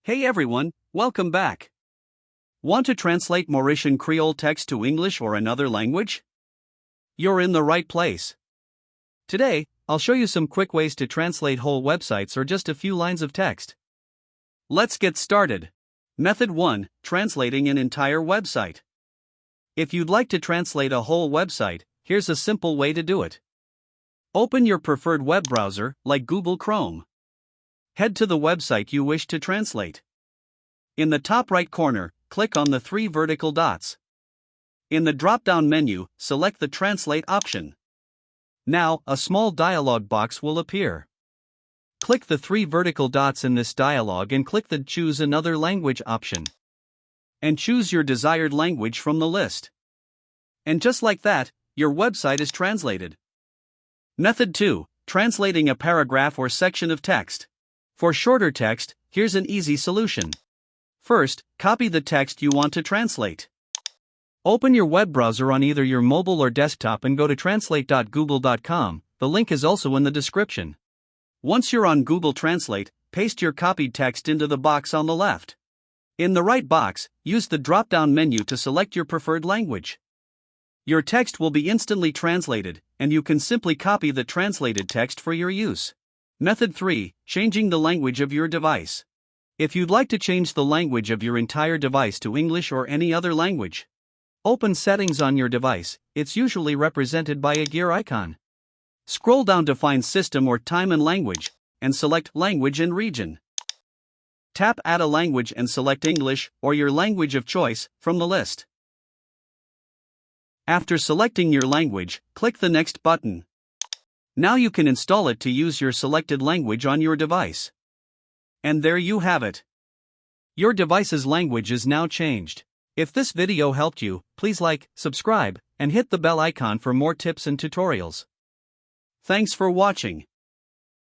Hey everyone, welcome back. Want to translate Mauritian Creole text to English or another language? You're in the right place. Today, I'll show you some quick ways to translate whole websites or just a few lines of text. Let's get started. Method 1: Translating an entire website. If you'd like to translate a whole website, here's a simple way to do it. Open your preferred web browser, like Google Chrome. Head to the website you wish to translate. In the top right corner, click on the three vertical dots. In the drop-down menu, select the Translate option. Now, a small dialog box will appear. Click the three vertical dots in this dialog and click the Choose Another Language option. And choose your desired language from the list. And just like that, your website is translated. Method 2: Translating a paragraph or section of text. For shorter text, here's an easy solution. First, copy the text you want to translate. Open your web browser on either your mobile or desktop and go to translate.google.com. The link is also in the description. Once you're on Google Translate, paste your copied text into the box on the left. In the right box, use the drop-down menu to select your preferred language. Your text will be instantly translated, and you can simply copy the translated text for your use. Method 3: Changing the language of your device. If you'd like to change the language of your entire device to English or any other language, open Settings on your device. It's usually represented by a gear icon. Scroll down to find System or Time and Language, and select Language and Region. Tap Add a Language and select English, or your language of choice, from the list. After selecting your language, click the Next button. Now you can install it to use your selected language on your device. And there you have it. Your device's language is now changed. If this video helped you, please like, subscribe, and hit the bell icon for more tips and tutorials. Thanks for watching.